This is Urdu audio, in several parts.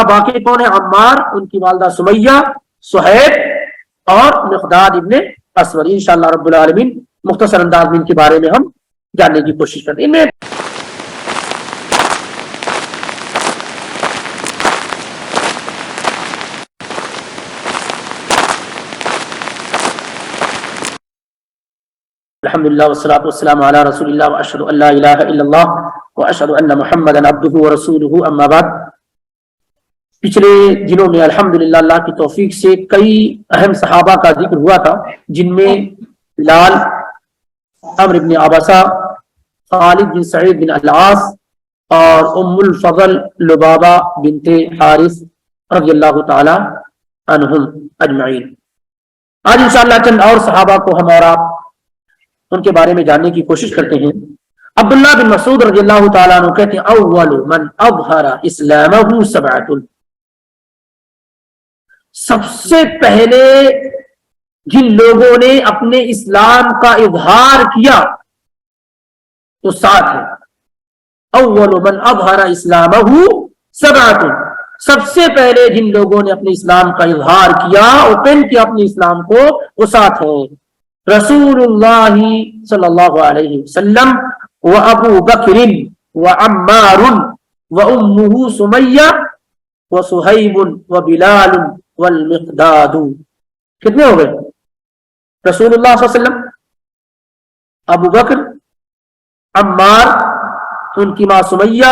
باقی کون ہے؟ عمار، ان کی والدہ سمیہ، صہیب اور مقداد ابن اسود. انشاءاللہ رب العالمین مختصر انداز میں ان کے بارے میں ہم جاننے کی کوشش کرتے ہیں. ان میں الحمدللہ والصلاۃ والسلام علی رسول اللہ واشهد ان لا الہ الا اللہ واشهد ان محمدا عبدہ ورسولہ. اما بعد، پچھلے دنوں میں الحمدللہ اللہ کی توفیق سے کئی اہم صحابہ کا ذکر ہوا تھا، جن میں بلال، عمرو بن عبسہ، خالد بن سعید بن العاص اور ام الفضل لبابہ بنت حارث رضی اللہ تعالی عنہم اجمعین. آج انشاءاللہ چند اور صحابہ کو ہم اور آپ ان کے بارے میں جاننے کی کوشش کرتے ہیں. عبداللہ بن مسعود رضی اللہ تعالیٰ عنہ کہتے ہیں اول من اظہر اسلامہ سبعۃ، سب سے پہلے جن لوگوں نے اپنے اسلام کا اظہار کیا تو سات ہیں. اول من اظہر اسلامہ سبعۃ، سب سے پہلے جن لوگوں نے اپنے اسلام کا اظہار کیا، اوپن کیا اپنے اسلام کو، وہ سات ہیں. رسول اللہ صلی اللہ علیہ وسلم و ابو بکر و عمار و امہ سمیہ و صہیب و بلال والمقداد. کتنے ہو گئے؟ رسول اللہ صلی اللہ علیہ وسلم، ابو بکر، عمار، ان کی ماں سمیہ،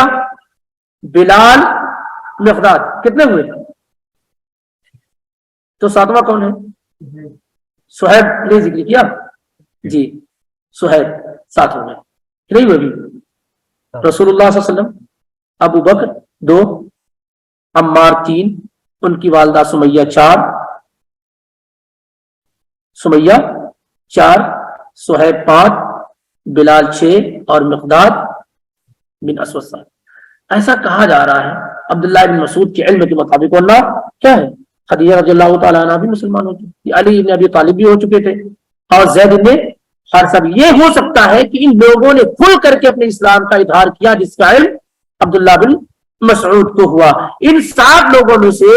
بلال، مقداد. کتنے ہوئے؟ تو ساتواں کون ہے؟ صہیب نے ذکر کیا جی، صہیب ساتھ ہو گئے. نہیں ہوئے بھی؟ رسول اللہ صلی اللہ علیہ وسلم، ابو بکر 2، عمار 3، ان کی والدہ سمیہ 4، صہیب 5، بلال 6 اور مقداد بن اسود 7. ایسا کہا جا رہا ہے عبداللہ بن مسعود کے علم کے مطابق اللہ کیا ہے، خدیجہ رضی اللہ تعالیٰ عنہ بھی مسلمان ہو چکے، علی بن ابی طالب بھی ہو چکے تھے، اور زید بن حارثہ بھی. یہ ہو سکتا ہے کہ ان لوگوں نے کھل کر کے اپنے اسلام کا اظہار کیا جس کا علم عبداللہ بن مسعود کو ہوا. ان 7 لوگوں میں سے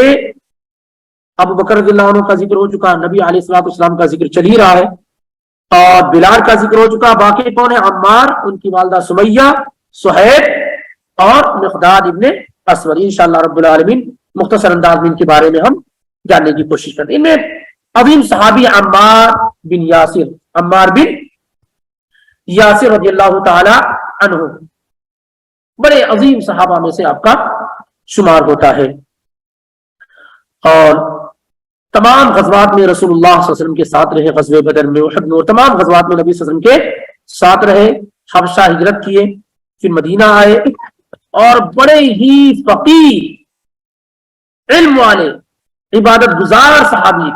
ابو بکر رضی اللہ عنہ کا ذکر ہو چکا، نبی علیہ الصلوۃ والسلام کا ذکر چل ہی رہا ہے، اور بلال کا ذکر ہو چکا. باقی کون ہے؟ عمار، ان کی والدہ سمیہ، صہیب اور مقداد ابن اسود. انشاءاللہ رب العالمین مختصر انداز میں ان کے بارے میں ہم جاننے کی کوشش کرتے ہیں. ان میں عظیم صحابی عمار بن یاسر رضی اللہ تعالی عنہ بڑے عظیم صحابہ میں سے آپ کا شمار ہوتا ہے، اور تمام غزوات میں رسول اللہ صلی اللہ علیہ وسلم کے ساتھ رہے. غزوہ بدر میں، احد میں، اور تمام غزوات میں نبی صلی اللہ علیہ وسلم کے ساتھ رہے. حبشہ ہجرت کیے، پھر مدینہ آئے، اور بڑے ہی فقیہ، علم والے، عبادت گزار صحابی.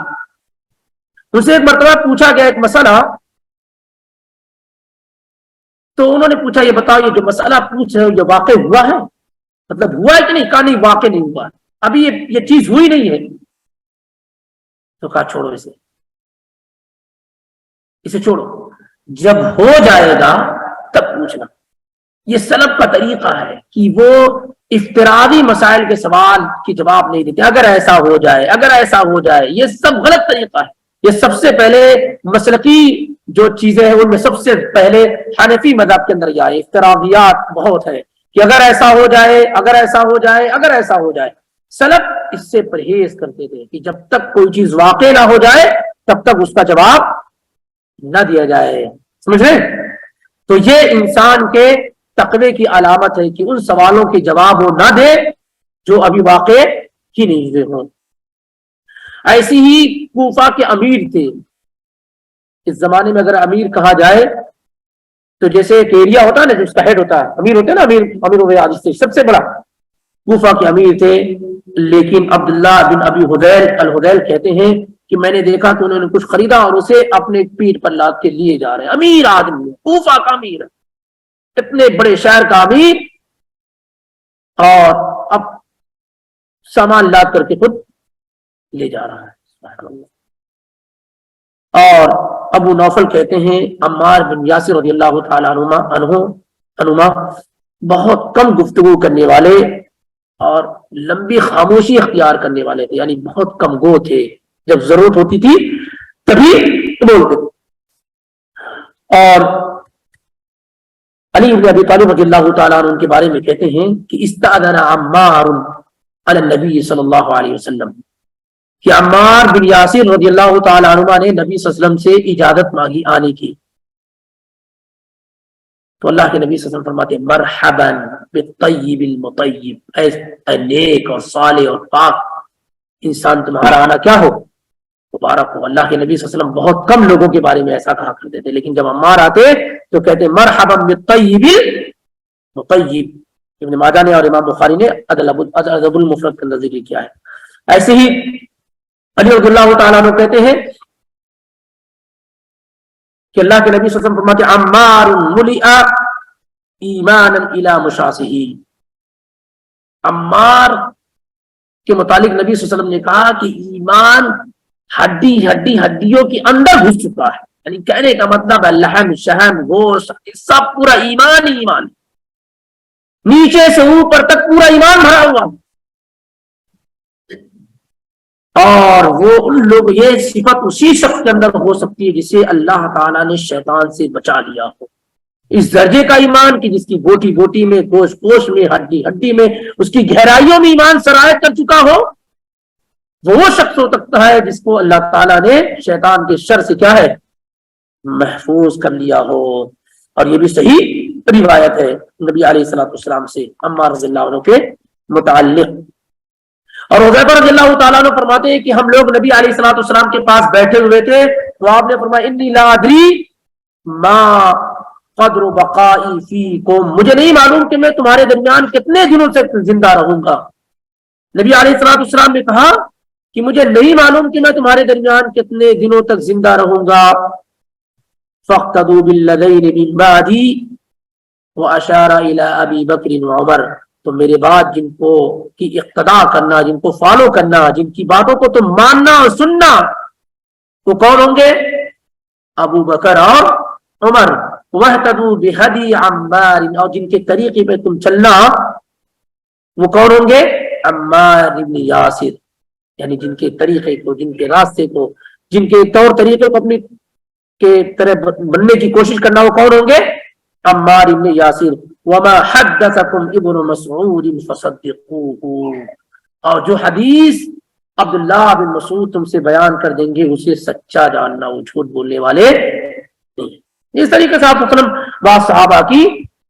ان سے ایک مرتبہ پوچھا گیا ایک مسئلہ، تو انہوں نے پوچھا یہ بتاؤ یہ جو مسئلہ پوچھ رہے ہو یہ واقع ہوا ہے؟ مطلب ہوا ہے کہ نہیں؟ کہا نہیں، واقع نہیں ہوا، ابھی یہ چیز ہوئی نہیں ہے. تو کہا چھوڑو اسے چھوڑو، جب ہو جائے گا تب پوچھنا. یہ سلف کا طریقہ ہے کہ وہ افتراضی مسائل کے سوال کی جواب نہیں دیتے. اگر ایسا ہو جائے، اگر ایسا ہو جائے، یہ سب غلط طریقہ ہے. یہ سب سے پہلے مسلکی جو چیزیں ہیں ان میں سب سے پہلے حنفی مذہب کے اندر جائے. افتراضیات بہت ہے کہ اگر ایسا ہو جائے، اگر ایسا ہو جائے، اگر ایسا ہو جائے. سلف اس سے پرہیز کرتے تھے کہ جب تک کوئی چیز واقع نہ ہو جائے تب تک اس کا جواب نہ دیا جائے. سمجھ رہے؟ تو یہ انسان کے تقوی کی علامت ہے کہ ان سوالوں کے جواب وہ نہ دے جو ابھی واقع ہی نہیں ہوئے ہوں. ایسی ہی کوفہ کے امیر تھے. اس زمانے میں اگر امیر کہا جائے تو جیسے ایک ایریا ہوتا ہے نا، جو اس کا ہیڈ ہوتا ہے، امیر ہوتے ہیں نا، امیر سب سے بڑا. کوفہ کے امیر تھے، لیکن عبداللہ بن ابی الحدیل کہتے ہیں کہ میں نے دیکھا کہ انہوں نے کچھ خریدا اور اسے اپنے پیٹھ پر لاد کے لیے جا رہے ہیں. امیر آدمی، کوفہ کا امیر، اتنے بڑے شہر کا امیر، اور اب سامان لاد کر کے خود لے جا رہا ہے. اور ابو نوفل کہتے ہیں عمار بن یاسر رضی اللہ تعالی عنہما بہت کم گفتگو کرنے والے اور لمبی خاموشی اختیار کرنے والے تھے، یعنی بہت کم گو تھے، جب ضرورت ہوتی تھی تبھی بولتے تھے۔ اور علی بن ابی طالب رضی اللہ تعالیٰ عنہ ان کے بارے میں کہتے ہیں کہ استأذن عمار علی النبی صلی اللہ علیہ وسلم، کہ عمار بن یاسر رضی اللہ تعالیٰ عنہ نے نبی صلی اللہ علیہ وسلم سے اجازت مانگی آنے کی، تو اللہ کے نبی صلی اللہ علیہ وسلم فرماتے مرحبا بالطیب المطیب، اے نیک اور صالح اور پاک انسان تمہارا آنا کیا ہو، مبارک ہو۔ اللہ کے نبی صلی اللہ علیہ وسلم بہت کم لوگوں کے بارے میں ایسا کہا کرتے تھے، لیکن جب عمار آتے تو کہتے مرحبا بالطیب المطیب۔ ابن ماجہ نے اور امام بخاری نے ادب المفرد کے اندر ذکر کیا ہے۔ ایسے ہی علی رضی اللہ تعالیٰ عنہ کہتے ہیں کہ اللہ کے نبی صلی اللہ علیہ وسلم فرماتے عمار ملئ ایمانا الی مشاصہ، عمار کے متعلق نبی صلی اللہ علیہ وسلم نے کہا کہ ایمان ہڈیوں کے اندر گھس چکا ہے، یعنی کہنے کا مطلب ہے لحم شہم گوشت سب پورا ایمان ہی ایمان، نیچے سے اوپر تک پورا ایمان بھرا ہوا۔ اور وہ ان لوگ، یہ صفت اسی شخص کے اندر ہو سکتی ہے جسے اللہ تعالیٰ نے شیطان سے بچا لیا ہو، اس درجے کا ایمان کہ جس کی بوٹی بوٹی میں، گوشت گوشت میں، ہڈی ہڈی میں، اس کی گہرائیوں میں ایمان سرایت کر چکا ہو، وہ شخص ہو سکتا ہے جس کو اللہ تعالیٰ نے شیطان کے شر سے کیا ہے محفوظ کر لیا ہو۔ اور یہ بھی صحیح روایت ہے نبی علیہ الصلوۃ والسلام سے عمار رضی اللہ عنہ کے متعلق۔ اور حذیفہ رضی اللہ تعالیٰ عنہ فرماتے ہیں کہ ہم لوگ نبی علیہ الصلوۃ والسلام کے پاس بیٹھے ہوئے تھے تو آپ نے فرمایا انی لا ادری ما قدر بقائی فیکم، مجھے نہیں معلوم کہ میں تمہارے درمیان کتنے دنوں سے زندہ رہوں گا۔ نبی علیہ الصلوۃ والسلام نے کہا کہ مجھے نہیں معلوم کہ میں تمہارے درمیان کتنے دنوں تک زندہ رہوں گا۔ فاقتدوا بالذین من بعدی واشار الی ابی بکر وعمر، تو میرے بعد جن کو کی اقتداء کرنا، جن کو فالو کرنا، جن کی باتوں کو تم ماننا اور سننا، وہ کون ہوں گے؟ ابو بکر اور عمر۔ واہتدوا بہدی عمار، اور جن کے طریقے پہ تم چلنا وہ کون ہوں گے؟ عمار بن یاسر، یعنی جن کے طریقے کو، جن کے راستے کو، جن کے طور طریقے کو اپنی کے طرح بننے کی کوشش کرنا، وہ کون ہوں گے؟ عمار بن یاسر۔ وما حدثکم ابن مسعود فصدقوه، اور جو حدیث عبداللہ بن مسعود تم سے بیان کر دیں گے اسے سچا جاننا، وہ جھوٹ بولنے والے نہیں۔ اس طریقے سے آپ وسلم بعض صحابہ کی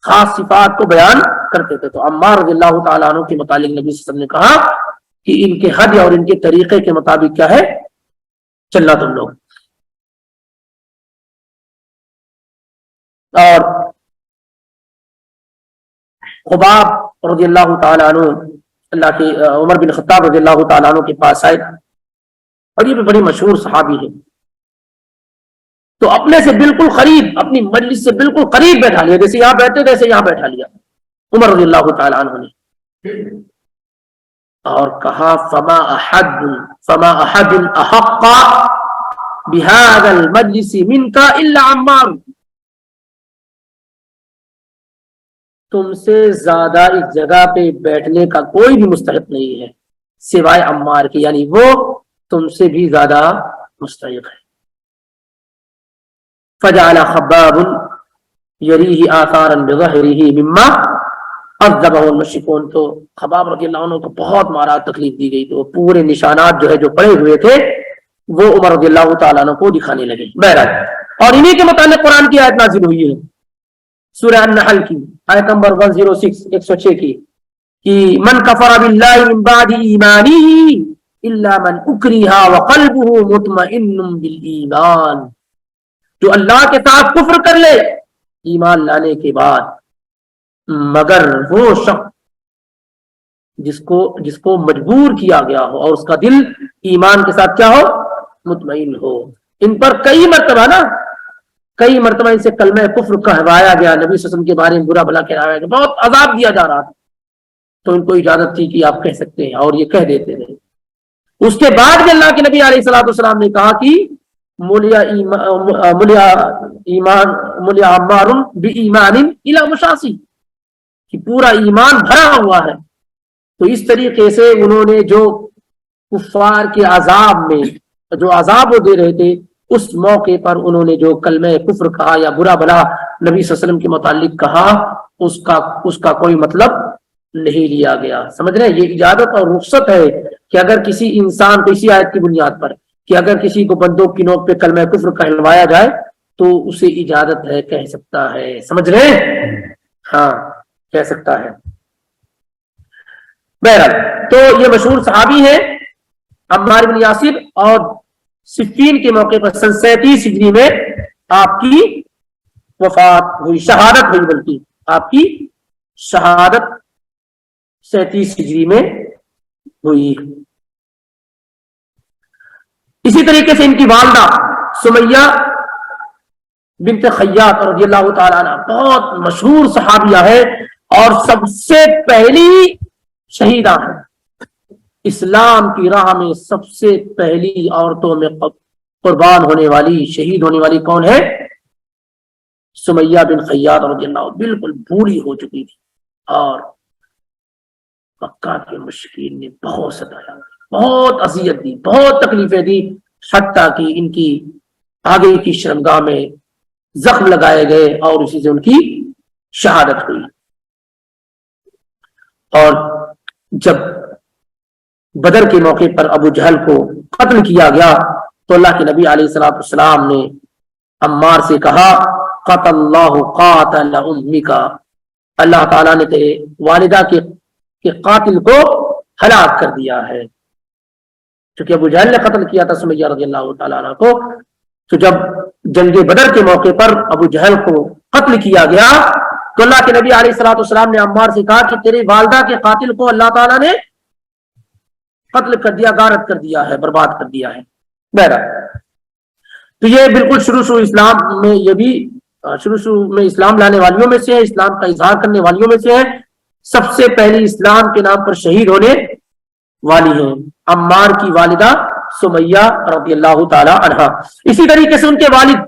خاص صفات کو بیان کرتے تھے۔ تو عمار رضی اللہ تعالیٰ عنہ کے متعلق نبی صلی اللہ علیہ وسلم نے کہا کہ ان کے حد اور ان کے طریقے کے مطابق کیا ہے چلنا تم لوگ۔ اور خباب رضی اللہ تعالیٰ عنہ اللہ کے عمر بن خطاب رضی اللہ تعالیٰ عنہ کے پاس آئے، اور یہ بھی بڑی مشہور صحابی ہے، تو اپنے سے بالکل قریب، اپنی مجلس سے بالکل قریب بیٹھا لیا، جیسے یہاں بیٹھے ویسے یہاں بیٹھا لیا عمر رضی اللہ تعالیٰ عنہ نے، اور کہا فما احد احق بهذا المجلس منك الا عمار، تم سے زیادہ اس جگہ پہ بیٹھنے کا کوئی بھی مستحق نہیں ہے سوائے عمار کے، یعنی وہ تم سے بھی زیادہ مستحق ہے۔ فجعل خباب یریہ آثارا بظہرہ مما عذبہ المشرکون، تو خباب رضی اللہ عنہ کو بہت مارا، تکلیف دی گئی، تو پورے نشانات جو ہے جو پڑے ہوئے تھے وہ عمر رضی اللہ تعالیٰ عنہ کو دکھانے لگے۔ بہرحال، اور انہی کے متعلق قرآن کی آیت نازل ہوئی ہے سورہ النحل کی آیت نمبر 106 106 کی، کہ من کفر باللہ من بعد ایمانہ الا من اکرہ وقلبہ مطمئن بالایمان، جو اللہ کے ساتھ کفر کر لے ایمان لانے کے بعد، مگر وہ شخص جس کو مجبور کیا گیا ہو اور اس کا دل ایمان کے ساتھ کیا ہو مطمئن ہو۔ ان پر کئی مرتبہ ان سے کلمہ کفر کہوایا گیا، نبی صلی اللہ علیہ وسلم کے بارے میں برا بھلا کہوایا گیا، بہت عذاب دیا جا رہا تھا، تو ان کو اجازت تھی کہ آپ کہہ سکتے ہیں، اور یہ کہہ دیتے تھے۔ اس کے بعد بھی اللہ کے نبی علیہ الصلوۃ والسلام نے کہا کہ ملیا عمار بایمان الی مشاصی، کہ پورا ایمان بھرا ہوا ہے تو اس طریقے سے انہوں نے جو کفار کے عذاب میں جو عذاب وہ دے رہے تھے اس موقع پر انہوں نے جو کلمہ کفر کہا یا برا بلا نبی صلی اللہ علیہ وسلم کے متعلق کہا اس کا کوئی مطلب نہیں لیا گیا. سمجھ رہے ہیں؟ یہ اجازت اور رخصت ہے کہ اگر کسی انسان کو اسی آیت کی بنیاد پر کہ اگر کسی کو بندوق کی نوک پہ کلمہ کفر کہلوایا جائے تو اسے اجازت ہے، کہہ سکتا ہے. سمجھ رہے ہیں؟ ہاں کہہ سکتا ہے. بہرحال تو یہ مشہور صحابی ہے عمار بن یاسر، اور صفین کے موقع پر سن 37 ہجری میں آپ کی وفات ہوئی، شہادت ہوئی، بلکہ آپ کی شہادت 37 ہجری میں ہوئی. اسی طریقے سے ان کی والدہ سمیہ بنت خیاط رضی اللہ تعالیٰ عنہ بہت مشہور صحابیہ ہے اور سب سے پہلی شہیدہ ہے. اسلام کی راہ میں سب سے پہلی عورتوں میں قربان ہونے والی، شہید ہونے والی کون ہے؟ سمیہ بن خیاط رضی اللہ. بالکل بوڑھی ہو چکی تھی اور مکہ کے مشرکین نے بہت ستایا، بہت اذیت دی، بہت تکلیفیں دی، حتیٰ کہ ان کی آگے کی شرمگاہ میں زخم لگائے گئے اور اسی سے ان کی شہادت ہوئی. اور جب بدر کے موقع پر ابو جہل کو قتل کیا گیا تو اللہ کے نبی علیہ الصلوۃ والسلام نے عمار سے کہا قتل اللہ قاتل امک، اللہ تعالیٰ نے تیرے والدہ کے قاتل کو ہلاک کر دیا ہے. کیونکہ ابو جہل نے قتل کیا تھا سمیہ رضی اللہ تعالیٰ عنہ کو. تو جب جنگ بدر کے موقع پر ابو جہل کو قتل کیا گیا تو اللہ کے نبی علیہ الصلوۃ والسلام نے عمار سے کہا کہ تیری والدہ کے قاتل کو اللہ تعالیٰ نے قتل کر دیا، غارت کر دیا ہے، برباد کر دیا ہے. بہرحال تو یہ بالکل شروع اسلام میں، یہ بھی شروع میں اسلام لانے والیوں میں سے ہے، اسلام کا اظہار کرنے والیوں میں سے ہے. سب سے پہلی اسلام کے نام پر شہید ہونے والی ہیں عمار کی والدہ سمیہ رضی اللہ تعالی عنہا. اسی طریقے سے ان کے والد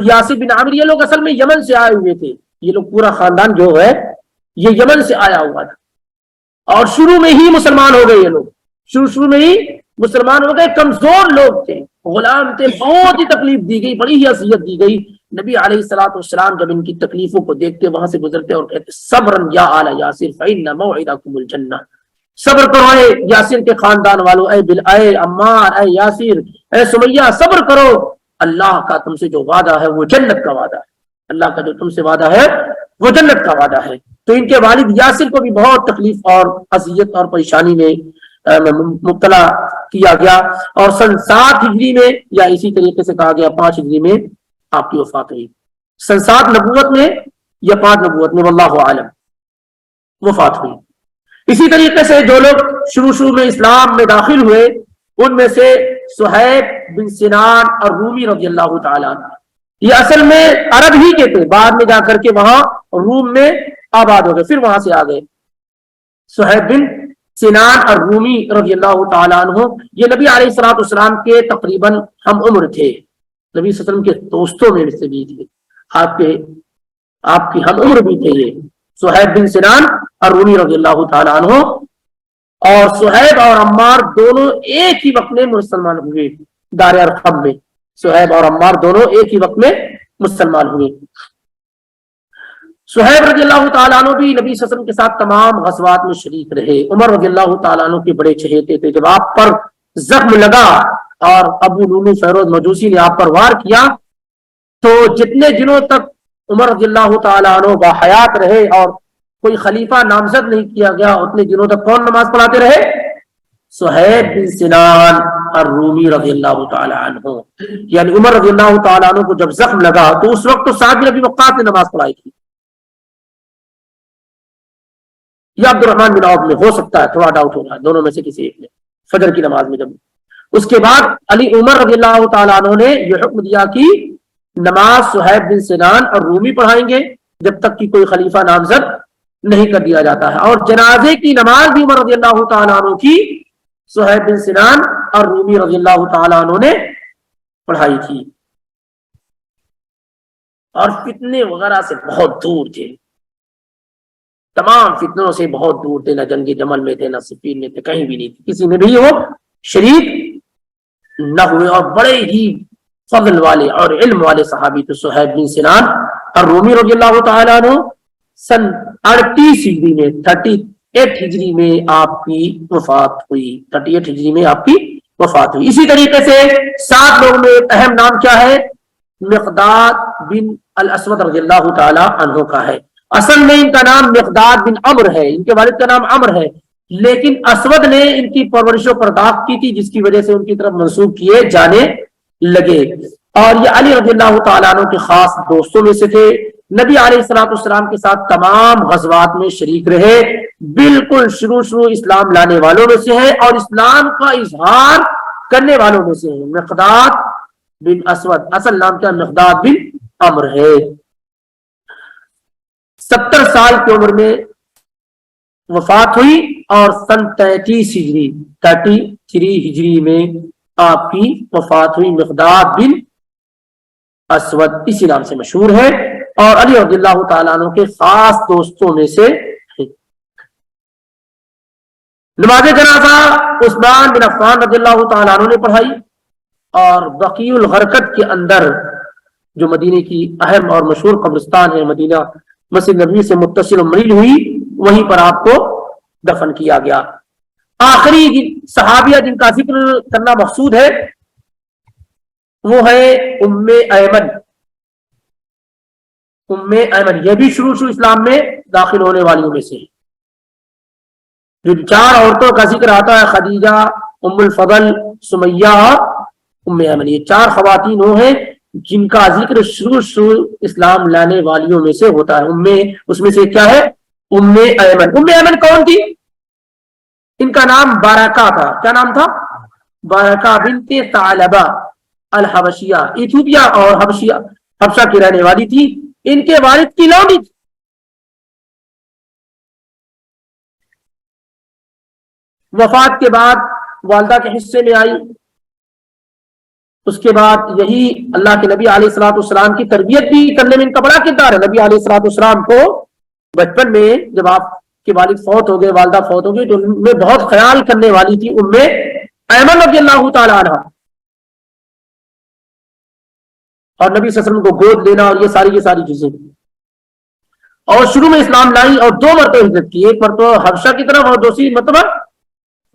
یاسر بن عامر، یہ لوگ اصل میں یمن سے آئے ہوئے تھے. یہ لوگ پورا خاندان جو ہے یہ یمن سے آیا ہوا تھا اور شروع میں ہی مسلمان ہو گئے. یہ لوگ شروع میں ہی مسلمان ہو گئے. کمزور لوگ تھے، غلام تھے، بہت ہی تکلیف دی گئی، بڑی ہی اذیت دی گئی. نبی علیہ الصلوۃ والسلام جب ان کی تکلیفوں کو دیکھتے وہاں سے گزرتے اور کہتے صبرا یا آل یاسر فإن موعدکم الجنہ، صبر کرو اے یاسر کے خاندان والو، اے عمار، اے یاسر، اے سمیہ، صبر کرو، اللہ کا تم سے جو وعدہ ہے وہ جنت کا وعدہ ہے. اللہ کا جو تم سے وعدہ ہے وہ جنت کا وعدہ ہے. تو ان کے والد یاسر کو بھی بہت تکلیف اور اذیت اور پریشانی میں مبتلا کیا گیا اور سن 7 ہجری میں، یا اسی طریقے سے کہا گیا 5 ہجری میں آپ کی وفات ہوئی. سن 7 نبوت میں یا 5 نبوت میں واللہ عالم وفات ہوئی. اسی طریقے سے جو لوگ شروع میں اسلام میں داخل ہوئے ان میں سے صہیب بن سنان اور رومی رضی اللہ تعالیٰ عنہ، یہ اصل میں عرب ہی کے تھے، بعد میں جا کر کے وہاں روم میں آباد ہو گئے، پھر وہاں سے آ گئے. صہیب بن سنان اور رومی رضی اللہ تعالیٰ عنہ یہ نبی علیہ الصلوۃ والسلام کے تقریباً ہم عمر تھے، نبی صلی اللہ علیہ وسلم کے دوستوں میں سے بھی تھے، آپ کی ہم عمر بھی تھے. یہ صہیب بن سنان اور رومی رضی اللہ تعالیٰ عنہ، اور صہیب اور عمار دونوں ایک ہی وقت میں مسلمان ہوئے دار ارقم میں. صہیب اور عمار دونوں ایک ہی وقت میں مسلمان ہوئے. صہیب رضی اللہ تعالیٰ عنہ بھی نبی صلی اللہ علیہ وسلم کے ساتھ تمام غزوات میں شریک رہے. عمر رضی اللہ تعالیٰ عنہ کے بڑے چہیتے تھے. جب آپ پر زخم لگا اور ابو لولو فیروز مجوسی نے آپ پر وار کیا تو جتنے دنوں تک عمر رضی اللہ تعالیٰ عنہ باحیات رہے اور کوئی خلیفہ نامزد نہیں کیا گیا اتنے دنوں تک کون نماز پڑھاتے رہے؟ صہیب بن سنان اور رومی رضی اللہ تعالیٰ عنہ. یعنی عمر رضی اللہ تعالیٰ عنہ کو جب زخم لگا تو اس وقت تو سعد بن ابی وقاص نے نماز پڑھائی تھی یا عبد الرحمن بن عوف میں، ہو سکتا ہے، تھوڑا ڈاؤٹ ہو رہا ہے، دونوں میں سے کسی ایک نے فجر کی نماز میں. جب اس کے بعد عمر رضی اللہ تعالیٰ عنہ نے یہ حکم دیا کہ نماز صہیب بن سنان اور رومی پڑھائیں گے جب تک کہ کوئی خلیفہ نامزد نہیں کر دیا جاتا ہے. اور جنازے کی نماز بھی عمر رضی اللہ تعالیٰ عنہ کی صہیب بن سنان اور رومی رضی اللہ تعالیٰ عنہ نے پڑھائی تھی. اور فتنے وغیرہ سے بہت دور تھے. تمام فتنوں سے بہت دور تھے، نہ جنگ جمل میں تھے، نہ صفین میں تھے، کہیں بھی نہیں تھے، کسی میں بھی وہ شریک نہ ہوئے، اور بڑے ہی فضل والے اور علم والے صحابی تھے صہیب بن سنان الرومی رضی اللہ تعالیٰ عنہ۔ سن 38 ہجری میں 38 ہجری میں آپ کی وفات ہوئی، 38 ہجری میں آپ کی وفات ہوئی۔ اسی طریقے سے 7 لوگوں میں ایک اہم نام کیا ہے؟ مقداد بن الاسود رضی اللہ تعالی عنہ کا ہے۔ اصل میں ان کا نام مقداد بن عمر ہے، ان کے والد کا نام عمر ہے، لیکن اسود نے ان کی پرورش و پرداخت کی تھی، جس کی وجہ سے ان کی طرف منسوب کیے جانے لگے۔ اور یہ علی رضی اللہ تعالیٰ عنہ کے خاص دوستوں میں سے تھے، نبی علیہ الصلوۃ والسلام کے ساتھ تمام غزوات میں شریک رہے، بالکل شروع اسلام لانے والوں میں سے ہے، اور اسلام کا اظہار کرنے والوں میں سے ہے۔ مقداد بن اسود، اصل نام کیا؟ مقداد بن عمر ہے۔ 70 سال کی عمر میں وفات ہوئی، اور سن 33 ہجری میں آپ کی وفات ہوئی۔ مقداد بن اسود اسی نام سے مشہور ہے، اور علی رضی اللہ تعالیٰ عنہ کے خاص دوستوں میں سے ہے۔ نماز جنازہ عثمان بن عفان رضی اللہ تعالیٰ عنہ نے پڑھائی، اور بقیع الغرقد کے اندر جو مدینے کی اہم اور مشہور قبرستان ہے، مدینہ مسجد نبوی سے متصل مریل ہوئی، وہیں پر آپ کو دفن کیا گیا۔ آخری صحابیہ جن کا ذکر کرنا مقصود ہے وہ ہے ام ایمن۔ ام ایمن یہ بھی شروع اسلام میں داخل ہونے والیوں میں سے، جو 4 عورتوں کا ذکر آتا ہے، خدیجہ، ام الفضل، سمیہ اور ام ایمن، یہ 4 خواتین وہ ہیں جن کا ذکر شروع اسلام لانے والیوں میں سے ہوتا ہے۔ اس میں سے کیا ہے؟ ام ایمن۔ ام ایمن کون تھی؟ ان کا نام بارکہ تھا۔ کیا نام تھا؟ بارکہ بنت ثعلبہ الحبشیہ، ایتھوپیا اور حبشہ کی رہنے والی تھی۔ ان کے والد کی لونڈی تھی۔ وفات کے بعد والدہ کے حصے میں آئی۔ اس کے بعد یہی اللہ کے نبی علیہ الصلوۃ والسلام کی تربیت بھی کرنے میں ان کا بڑا کردار ہے۔ نبی علیہ الصلوۃ والسلام کو بچپن میں جب آپ کے والد فوت ہو گئے، والدہ فوت ہو گئی، تو ان میں بہت خیال کرنے والی تھی ام ایمن رضی اللہ تعالی عنہ، اور نبی صلی اللہ علیہ وسلم کو گود لینا اور یہ ساری چیزیں، اور شروع میں اسلام لائی اور 2 مرتبہ ہجرت کی، ایک مرتبہ حبشہ کی طرف اور دوسری مرتبہ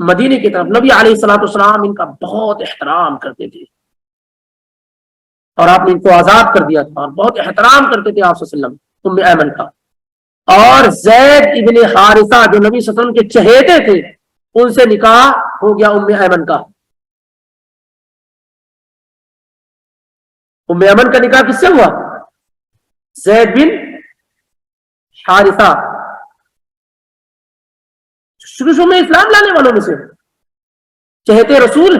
مدینے کی طرف۔ نبی علیہ الصلوۃ والسلام ان کا بہت احترام کرتے تھے، اور آپ نے ان کو آزاد کر دیا تھا، اور بہت احترام کرتے تھے آپ صلی اللہ علیہ وسلم ام ایمن کا۔ اور زید ابن حارثہ جو نبی صلی اللہ علیہ وسلم کے چہیتے تھے، ان سے نکاح ہو گیا ام ایمن کا۔ ام ایمن کا نکاح کس سے ہوا؟ زید بن حارثہ، شروع میں اسلام لانے والوں میں سے، چہیتے رسول،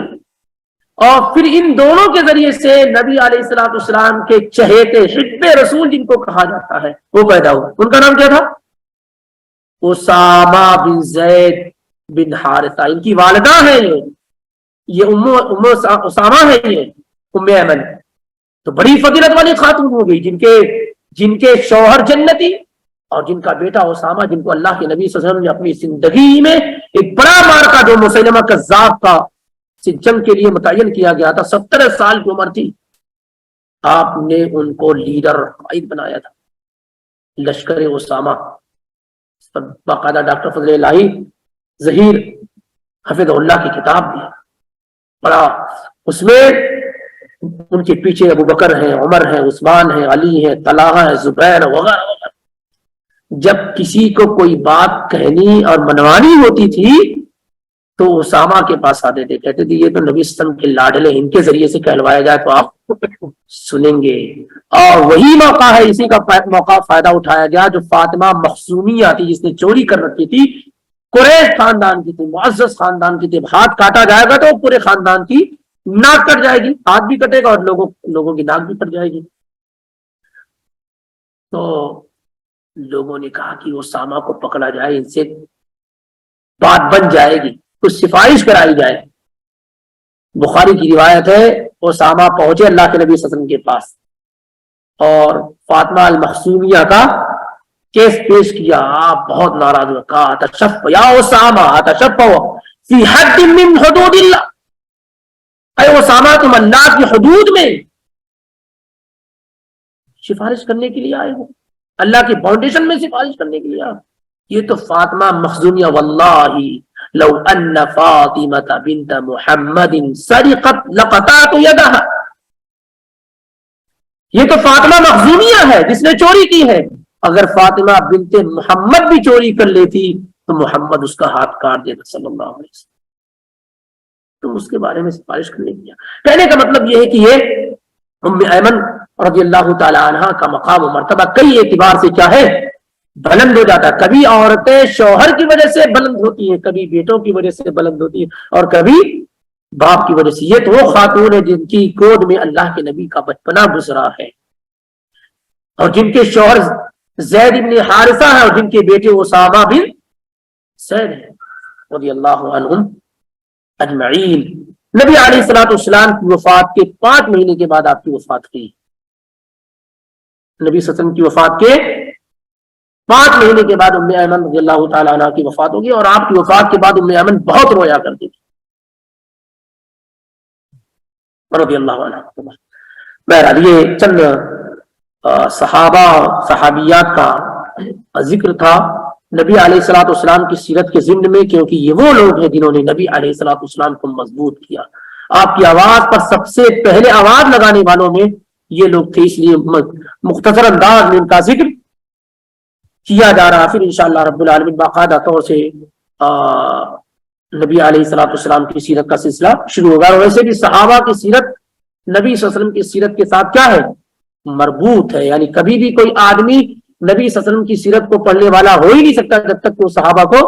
اور پھر ان دونوں کے ذریعے سے نبی علیہ الصلوۃ والسلام کے چہیتے حب رسول جن کو کہا جاتا ہے وہ پیدا ہوا۔ ان کا نام کیا تھا؟ اسامہ بن زید بن حارثہ۔ ان کی والدہ ہیں یہ ام اسامہ ہے، یہ ام ایمن، تو بڑی فضیلت والی خاتون ہو گئی، جن کے شوہر جنتی، اور جن کا بیٹا اسامہ، جن کو اللہ کے نبی صلی اللہ علیہ وسلم نے اپنی زندگی میں ایک بڑا مارکا جو مسیلمہ کذاب کا جنگ کے لیے متعین کیا گیا تھا، 70 سال کی عمر تھی، آپ نے ان کو لیڈر قائد بنایا تھا لشکر اسامہ۔ باقاعدہ ڈاکٹر فضل الہی ظہیر حفظ اللہ کی کتاب بھی پڑھا، اس میں ان کے پیچھے ابو بکر ہیں، عمر ہیں، عثمان ہیں، علی ہیں، طلحہ ہیں، زبیر وغیرہ وغیرہ۔ جب کسی کو کوئی بات کہنی اور منوانی ہوتی تھی تو اسامہ کے پاس آتے تھے، کہتے تھے یہ تو نبی صلی اللہ علیہ وسلم کے لاڈلے، ان کے ذریعے سے کہلوایا جائے تو آپ سنیں گے۔ اور وہی موقع ہے، اسی کا موقع فائدہ اٹھایا گیا جو فاطمہ مخزومیہ تھی، جس نے چوری کر رکھی تھی، قریش خاندان کی تھی، معزز خاندان کی تھی، ہاتھ کاٹا جائے گا تو پورے خاندان کی ناک کٹ جائے گی، ہاتھ بھی کٹے گا اور لوگوں کی ناک بھی کٹ جائے گی۔ تو لوگوں نے کہا کہ اسامہ کو پکڑا جائے، ان سے بات بن جائے گی، کچھ سفارش کرائی جائے۔ بخاری کی روایت ہے، اسامہ پہنچے اللہ کے نبی صلی اللہ علیہ وسلم کے پاس، اور فاطمہ المخزومیہ کا کیس پیش کیا، آپ بہت ناراض ہوئے، کہا تشفع یا اسامہ تشفع فی حد من حدود اللہ، اے اسامہ تم اللہ کی حدود میں سفارش کرنے کے لیے آئے ہو، اللہ کی فاؤنڈیشن میں سفارش کرنے کے لیے آئے ہو۔ یہ تو فاطمہ مخزومیہ، واللہ لو ان فاطمہ بنت محمد سرقت لقطعت یدہا، یہ تو فاطمہ مخزومیہ ہے جس نے چوری کی ہے، اگر فاطمہ بنت محمد بھی چوری کر لیتی تو محمد اس کا ہاتھ کاٹ دیتا صلی اللہ علیہ وسلم۔ تم اس کے بارے میں سفارش کرنے کیا۔ کہنے کا مطلب یہ ہے کہ یہ ام ایمن رضی اللہ تعالی عنہ کا مقام و مرتبہ کئی اعتبار سے کیا ہے، بلند ہو جاتا ہے۔ کبھی عورتیں شوہر کی وجہ سے بلند ہوتی ہیں، کبھی بیٹوں کی وجہ سے بلند ہوتی ہیں، اور کبھی باپ کی وجہ سے۔ یہ تو وہ خاتون ہے جن کی گود میں اللہ کے نبی کا بچپنا گزرا ہے، اور جن کے شوہر زید بن حارثہ ہے، اور جن کے بیٹے اسامہ بن زید ہیں رضی اللہ عنہم اجمعین۔ نبی علیہ الصلوۃ والسلام کی وفات کے 5 مہینے کے بعد آپ کی وفات ہوئی۔ نبی صلی اللہ علیہ وسلم کی وفات کے 5 مہینے کے بعد ام ایمن رضی اللہ تعالی عنہ کی وفات ہوگی، اور آپ کی وفات کے بعد ام ایمن بہت رویا کرتی تھی رضی اللہ عنہ۔ بہرحال یہ چند صحابہ صحابیات کا ذکر تھا نبی علیہ الصلوۃ والسلام کی سیرت کے ضمن میں، کیونکہ یہ وہ لوگ ہیں جنہوں نے نبی علیہ الصلوۃ والسلام کو مضبوط کیا۔ آپ کی آواز پر سب سے پہلے آواز لگانے والوں میں یہ لوگ تھے، اس لیے مختصر انداز میں ان کا ذکر کیا جا رہا۔ پھر انشاءاللہ رب العالمین باقاعدہ طور سے نبی علیہ الصلوۃ والسلام کی سیرت کا سلسلہ شروع ہوگا۔ اور ویسے بھی صحابہ کی سیرت نبی صلی اللہ علیہ وسلم کی سیرت کے ساتھ کیا ہے، مربوط ہے، یعنی کبھی بھی کوئی آدمی نبی صلی اللہ علیہ وسلم کی سیرت کو پڑھنے والا ہو ہی نہیں سکتا جب تک وہ صحابہ کو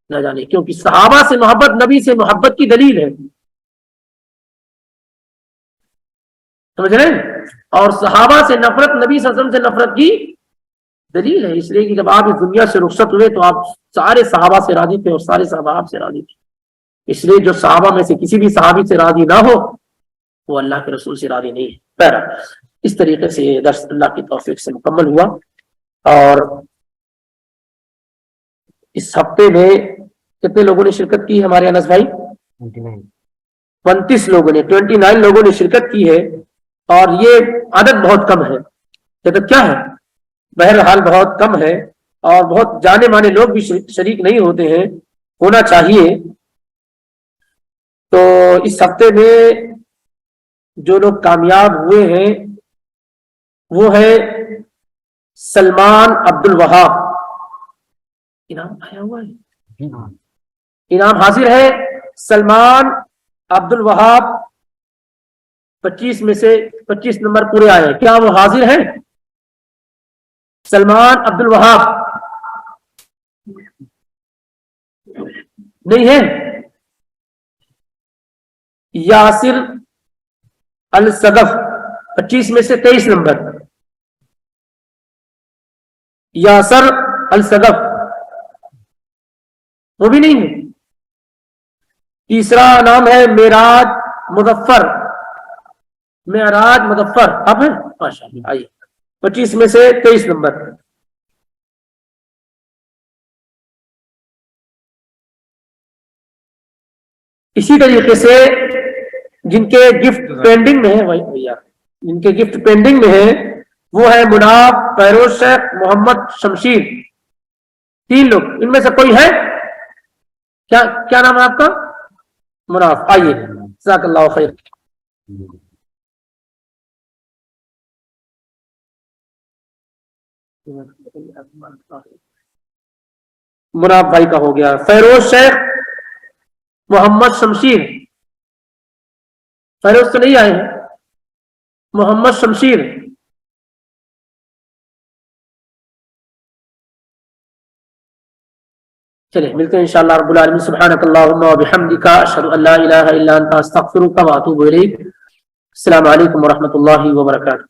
نہ جانے، کیونکہ صحابہ سے محبت نبی سے محبت کی دلیل ہے، سمجھ رہے ہیں؟ اور صحابہ سے نفرت نبی صلی اللہ علیہ وسلم سے نفرت کی دلیل ہے۔ اس لیے کہ جب آپ اس دنیا سے رخصت ہوئے تو آپ سارے صحابہ سے راضی تھے، اور سارے صحابہ آپ سے راضی تھے۔ اس لیے جو صحابہ میں سے کسی بھی صحابی سے راضی نہ ہو وہ اللہ کے رسول سے راضی نہیں ہے۔ بہرحال اس طریقے سے یہ درس اللہ کی توفیق سے مکمل ہوا، اور اس ہفتے میں کتنے لوگوں نے شرکت کی ہمارے انس بھائی؟ 29 لوگوں نے، 29 لوگوں نے شرکت کی ہے، اور یہ عدد بہت کم ہے۔ عدد کیا ہے؟ بہرحال بہت کم ہے، اور بہت جانے مانے لوگ بھی شریک نہیں ہوتے ہیں، ہونا چاہیے۔ تو اس ہفتے میں جو لوگ کامیاب ہوئے ہیں وہ ہے سلمان عبد الوہاب۔ انعام آیا ہوا ہے، انعام حاصل ہے سلمان عبد الوہاب، 25 میں سے 25 نمبر پورے آئے ہیں۔ کیا وہ حاضر ہیں؟ سلمان عبد الوہاب نہیں ہے؟ یاسر الصدف 25 میں سے 23 نمبر، یاسر الصدف وہ بھی نہیں ہے۔ تیسرا نام ہے معراج مظفر، معراج مظفر آپ ہیں؟ ماشاءاللہ، آئیے 25 میں سے 23 نمبر۔ اسی طریقے سے جن کے گفٹ پینڈنگ میں ہے، بھیا جن کے گفٹ پینڈنگ میں ہے وہ ہے مناف، فیروز شیخ، محمد شمشیر، 3 لوگ۔ ان میں سے کوئی ہے؟ کیا نام ہے آپ کا؟ مناف، آئیے، جزاک اللہ خیر۔ مناف بھائی کا ہو گیا۔ فیروز شیخ، محمد شمشیر، فیروز تو نہیں آئے ہیں، محمد شمشیر، چلے ملتے ہیں انشاءاللہ رب العالمین۔ سبحانک اللہم و بحمدک، اشہد ان لا الہ الا انت، استغفرک و اتوب الیک۔ السلام علیکم ورحمۃ اللہ وبرکاتہ۔